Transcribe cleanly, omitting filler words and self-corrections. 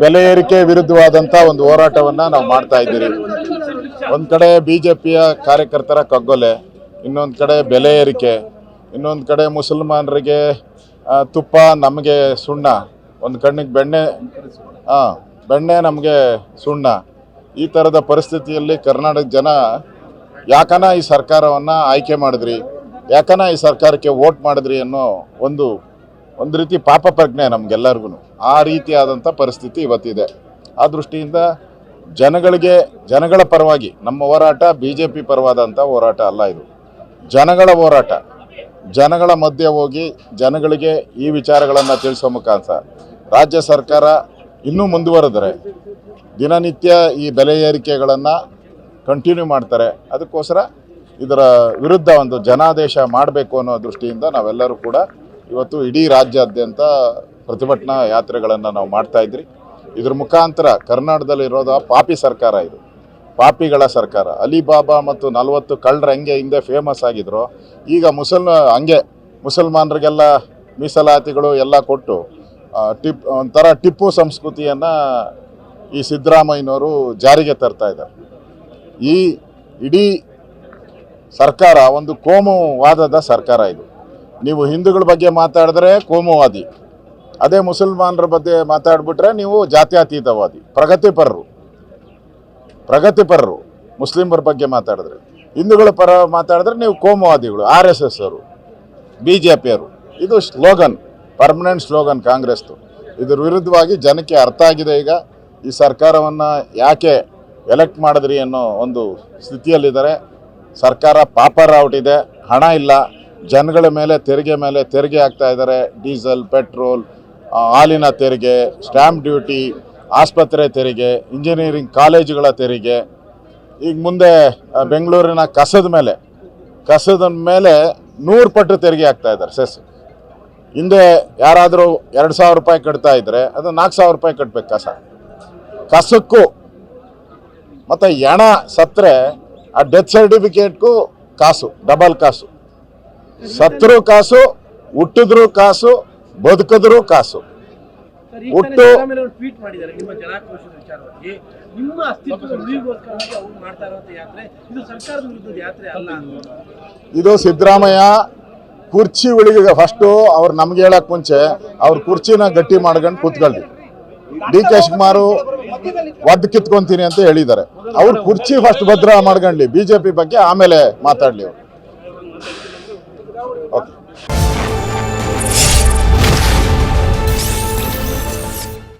ಬೆಲೆ ಏರಿಕೆ ವಿರುದ್ಧವಾದಂಥ ಒಂದು ಹೋರಾಟವನ್ನು ನಾವು ಮಾಡ್ತಾ ಇದ್ದೀರಿ. ಒಂದು ಕಡೆ ಬಿಜೆಪಿಯ ಕಾರ್ಯಕರ್ತರ ಕಗ್ಗೊಲೆ, ಇನ್ನೊಂದು ಕಡೆ ಬೆಲೆ ಏರಿಕೆ, ಇನ್ನೊಂದು ಕಡೆ ಮುಸಲ್ಮಾನರಿಗೆ ತುಪ್ಪ ನಮಗೆ ಸುಣ್ಣ, ಒಂದು ಕಣ್ಣಿಗೆ ಬೆಣ್ಣೆ ನಮಗೆ ಸುಣ್ಣ. ಈ ಥರದ ಪರಿಸ್ಥಿತಿಯಲ್ಲಿ ಕರ್ನಾಟಕ ಜನ ಯಾಕನ ಈ ಸರ್ಕಾರವನ್ನು ಆಯ್ಕೆ ಮಾಡಿದ್ರಿ, ಯಾಕನ ಈ ಸರ್ಕಾರಕ್ಕೆ ವೋಟ್ ಮಾಡಿದ್ರಿ ಅನ್ನೋ ಒಂದು ರೀತಿ ಪಾಪ ಪ್ರಜ್ಞೆ ನಮಗೆಲ್ಲರಿಗೂ. ಆ ರೀತಿಯಾದಂಥ ಪರಿಸ್ಥಿತಿ ಇವತ್ತಿದೆ. ಆ ದೃಷ್ಟಿಯಿಂದ ಜನಗಳ ಪರವಾಗಿ ನಮ್ಮ ಹೋರಾಟ BJP ಪರವಾದಂಥ ಹೋರಾಟ ಅಲ್ಲ. ಇದು ಜನಗಳ ಹೋರಾಟ. ಜನಗಳ ಮಧ್ಯೆ ಹೋಗಿ ಜನಗಳಿಗೆ ಈ ವಿಚಾರಗಳನ್ನು ತಿಳಿಸೋ ಮುಖಾಂತರ ರಾಜ್ಯ ಸರ್ಕಾರ ಇನ್ನೂ ಮುಂದುವರೆದರೆ ದಿನನಿತ್ಯ ಈ ಬೆಲೆ ಏರಿಕೆಗಳನ್ನು ಕಂಟಿನ್ಯೂ ಮಾಡ್ತಾರೆ. ಅದಕ್ಕೋಸ್ಕರ ಇದರ ವಿರುದ್ಧ ಒಂದು ಜನಾದೇಶ ಮಾಡಬೇಕು ಅನ್ನೋ ದೃಷ್ಟಿಯಿಂದ ನಾವೆಲ್ಲರೂ ಕೂಡ ಇವತ್ತು ಇಡೀ ರಾಜ್ಯಾದ್ಯಂತ ಪ್ರತಿಭಟನಾ ಯಾತ್ರೆಗಳನ್ನು ನಾವು ಮಾಡ್ತಾಯಿದ್ರಿ. ಇದ್ರ ಮುಖಾಂತರ ಕರ್ನಾಟಕದಲ್ಲಿರೋದು ಪಾಪಿ ಸರ್ಕಾರ, ಇದು ಪಾಪಿಗಳ ಸರ್ಕಾರ. ಅಲಿಬಾಬಾ ಮತ್ತು 40 ಕಳ್ಳರು ಹೆಂಗೆ ಹಿಂದೆ ಫೇಮಸ್ ಆಗಿದ್ರು, ಈಗ ಮುಸಲ್ಮಾನರಿಗೆಲ್ಲ ಮೀಸಲಾತಿಗಳು ಎಲ್ಲ ಕೊಟ್ಟು ಒಂಥರ ಟಿಪ್ಪು ಸಂಸ್ಕೃತಿಯನ್ನು ಈ ಸಿದ್ದರಾಮಯ್ಯನವರು ಜಾರಿಗೆ ತರ್ತಾ ಇದ್ದಾರೆ. ಈ ಇಡೀ ಸರ್ಕಾರ ಒಂದು ಕೋಮುವಾದದ ಸರ್ಕಾರ. ಇದು ನೀವು ಹಿಂದೂಗಳ ಬಗ್ಗೆ ಮಾತಾಡಿದ್ರೆ ಕೋಮುವಾದಿ, ಅದೇ ಮುಸಲ್ಮಾನರ ಬಗ್ಗೆ ಮಾತಾಡ್ಬಿಟ್ರೆ ನೀವು ಜಾತ್ಯತೀತವಾದಿ. ಪ್ರಗತಿಪರರು ಮುಸ್ಲಿಮರ ಬಗ್ಗೆ ಮಾತಾಡಿದ್ರೆ, ಹಿಂದೂಗಳ ಪರ ಮಾತಾಡಿದ್ರೆ ನೀವು ಕೋಮುವಾದಿಗಳು, RSS ಅವರು, BJP ಅವರು. ಇದು ಸ್ಲೋಗನ್, ಪರ್ಮನೆಂಟ್ ಸ್ಲೋಗನ್ ಕಾಂಗ್ರೆಸ್ದು. ಇದ್ರ ವಿರುದ್ಧವಾಗಿ ಜನಕ್ಕೆ ಅರ್ಥ ಆಗಿದೆ. ಈಗ ಈ ಸರ್ಕಾರವನ್ನು ಯಾಕೆ ಎಲೆಕ್ಟ್ ಮಾಡಿದ್ರಿ ಅನ್ನೋ ಒಂದು ಸ್ಥಿತಿಯಲ್ಲಿದ್ದಾರೆ. ಸರ್ಕಾರ ಪಾಪರಾವುಟಿದೆ, ಹಣ ಇಲ್ಲ, ಜನಗಳ ಮೇಲೆ ತೆರಿಗೆ ಹಾಕ್ತಾ ಇದ್ದಾರೆ. ಡೀಸೆಲ್, ಪೆಟ್ರೋಲ್, ಹಾಲಿನ ತೆರಿಗೆ, ಸ್ಟ್ಯಾಂಪ್ ಡ್ಯೂಟಿ, ಆಸ್ಪತ್ರೆ ತೆರಿಗೆ, ಇಂಜಿನಿಯರಿಂಗ್ ಕಾಲೇಜುಗಳ ತೆರಿಗೆ. ಈಗ ಮುಂದೆ ಬೆಂಗಳೂರಿನ ಕಸದ ಮೇಲೆ 100 ಪಟ್ಟು ತೆರಿಗೆ ಹಾಕ್ತಾ ಇದ್ದಾರೆ. ಸೆಸ್ ಹಿಂದೆ ಯಾರಾದರೂ 2,000 ರೂಪಾಯಿ ಕಟ್ತಾ ಇದ್ರೆ ಅದು 4,000 ರೂಪಾಯಿ ಕಟ್ಟಬೇಕು ಕಸಕ್ಕೂ. ಮತ್ತು ಹೆಣ ಸತ್ತರೆ ಆ ಡೆತ್ ಸರ್ಟಿಫಿಕೇಟ್ಗೂ ಕಾಸು, ಡಬಲ್ ಕಾಸು. ಸತ್ತರೂ ಕಾಸು, ಹುಟ್ಟಿದ್ರೂ ಕಾಸು, ಬದುಕಿದ್ರೂ ಕಾಸು. ಹುಟ್ಟು ಇದು ಸಿದ್ದರಾಮಯ್ಯ ಕುರ್ಚಿ ಉಳಿಗೆ ಫಸ್ಟು ಅವ್ರು ನಮ್ಗೆ ಹೇಳಕ್ ಮುಂಚೆ ಅವ್ರ ಕುರ್ಚಿನ ಗಟ್ಟಿ ಮಾಡ್ಕೊಂಡು ಕೂತ್ಕೊಳ್ರಿ. DK ಶಿವಕುಮಾರು ಒದ್ದು ಕಿತ್ಕೊಂತೀನಿ ಅಂತ ಹೇಳಿದ್ದಾರೆ. ಅವ್ರ ಕುರ್ಚಿ ಫಸ್ಟ್ ಭದ್ರ ಮಾಡ್ಕೊಂಡ್ಲಿ, BJP ಬಗ್ಗೆ ಆಮೇಲೆ ಮಾತಾಡ್ಲಿ.